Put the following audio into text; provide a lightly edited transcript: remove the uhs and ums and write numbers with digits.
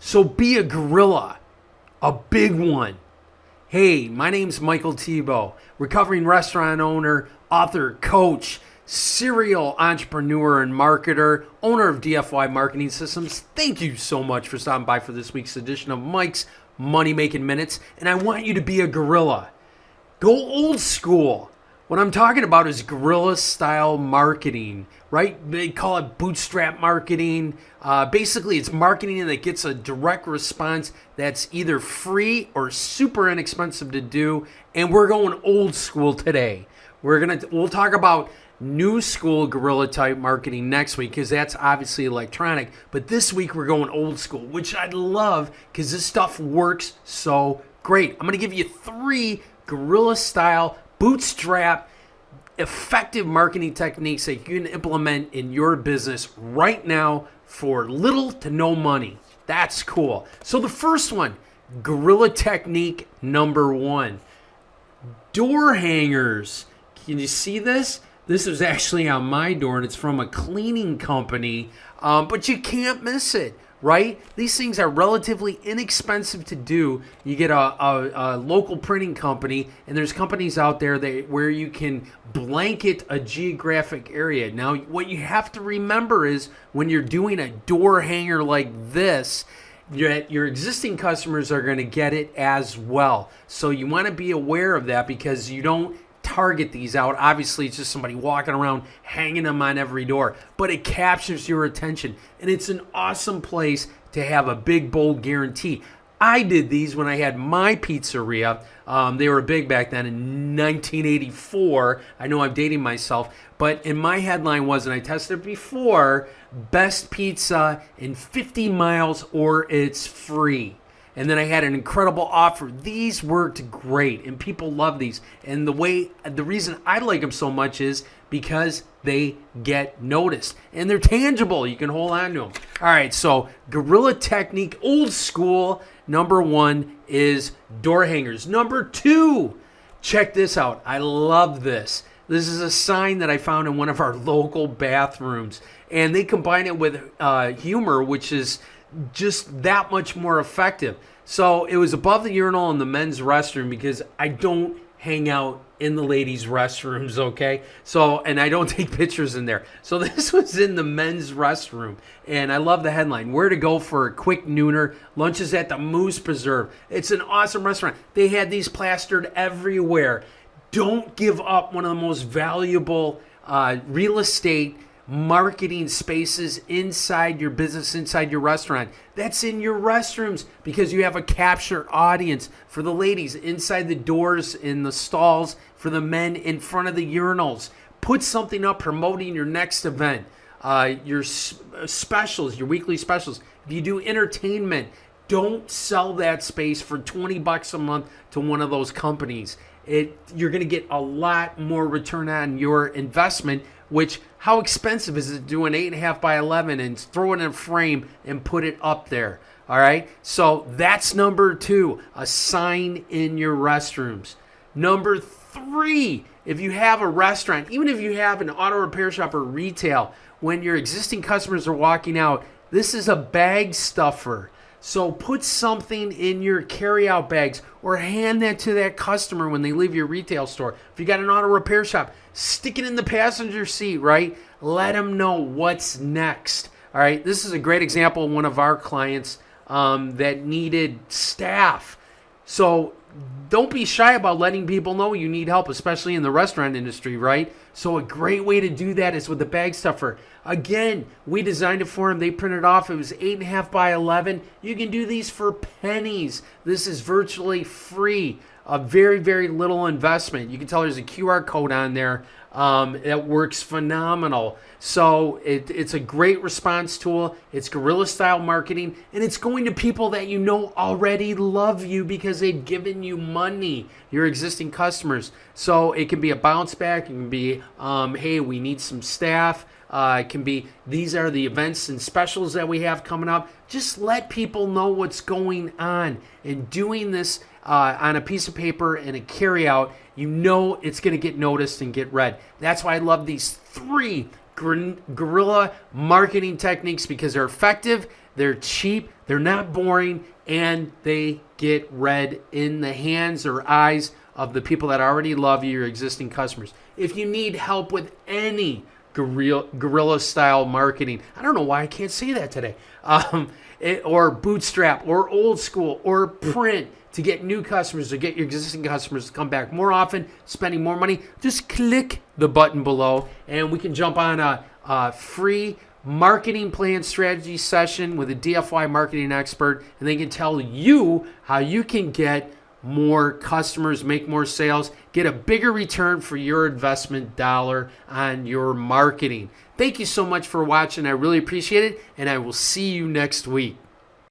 So be a gorilla, a big one. Hey, my name's Michael Tebow, recovering restaurant owner, author, coach, serial entrepreneur and marketer, owner of DFY Marketing Systems. Thank you so much for stopping by for this week's edition of Mike's Money Making Minutes. And I want you to be a gorilla. Go old school. What I'm talking about is guerrilla style marketing, right? They call it bootstrap marketing. Basically, it's marketing that gets a direct response that's either free or super inexpensive to do. And we're going old school today. We'll talk about new school guerrilla type marketing next week because that's obviously electronic. But this week we're going old school, which I love because this stuff works so great. I'm going to give you 3 guerrilla style bootstrap effective marketing techniques that you can implement in your business right now for little to no money. That's cool. So the first one, guerrilla technique number 1, door hangers. Can you see this? This is actually on my door and it's from a cleaning company, but you can't miss it. Right? These things are relatively inexpensive to do. You get a local printing company, and there's companies out there where you can blanket a geographic area. Now, what you have to remember is when you're doing a door hanger like this, your existing customers are going to get it as well. So you want to be aware of that because you don't target these out. Obviously, it's just somebody walking around hanging them on every door, but it captures your attention, and it's an awesome place to have a big, bold guarantee. I did these when I had my pizzeria. They were big back then in 1984. I know I'm dating myself, but in my headline was, and I tested it before, best pizza in 50 miles or it's free. And then I had an incredible offer. These worked great, and people love these. And the reason I like them so much is because they get noticed, and they're tangible. You can hold on to them. All right, so guerrilla technique, old school. Number 1 is door hangers. Number 2, check this out. I love this. This is a sign that I found in one of our local bathrooms, and they combine it with humor, which is just that much more effective. So it was above the urinal in the men's restroom because I don't hang out in the ladies' restrooms, okay? So, and I don't take pictures in there. So this was in the men's restroom, and I love the headline, where to go for a quick nooner, lunches at the Moose Preserve. It's an awesome restaurant. They had these plastered everywhere. Don't give up one of the most valuable real estate marketing spaces inside your business, inside your restaurant. That's in your restrooms because you have a captured audience for the ladies inside the doors in the stalls, for the men in front of the urinals. Put something up promoting your next event, your specials, your weekly specials. If you do entertainment, don't sell that space for $20 a month to one of those companies. You're going to get a lot more return on your investment. Which, how expensive is it to do an 8.5 by 11 and throw it in a frame and put it up there? All right. So that's number 2, a sign in your restrooms. Number 3, if you have a restaurant, even if you have an auto repair shop or retail, when your existing customers are walking out, this is a bag stuffer. So put something in your carryout bags or hand that to that customer when they leave your retail store. If you got an auto repair shop, stick it in the passenger seat, right? Let them know what's next. All right, this is a great example of one of our clients that needed staff. So don't be shy about letting people know you need help, especially in the restaurant industry, right? So a great way to do that is with the bag stuffer. Again, we designed it for them. They printed it off. It was 8.5 by 11. You can do these for pennies. This is virtually free. A very, very little investment. You can tell there's a QR code on there that works phenomenal. So it's a great response tool. It's guerrilla style marketing, and it's going to people that you know already love you because they've given you money, your existing customers. So it can be a bounce back. It can be, hey, we need some staff. It can be, these are the events and specials that we have coming up. Just let people know what's going on. And doing this on a piece of paper and a carryout, you know it's going to get noticed and get read. That's why I love these 3 guerrilla marketing techniques, because they're effective, they're cheap, they're not boring, and they get read in the hands or eyes of the people that already love you, your existing customers. If you need help with any guerrilla style marketing, I don't know why I can't say that today, or bootstrap or old school or print to get new customers, to get your existing customers to come back more often, spending more money, just click the button below and we can jump on a free marketing plan strategy session with a DFY marketing expert, and they can tell you how you can get more customers, make more sales, get a bigger return for your investment dollar on your marketing. Thank you so much for watching. I really appreciate it, and I will see you next week.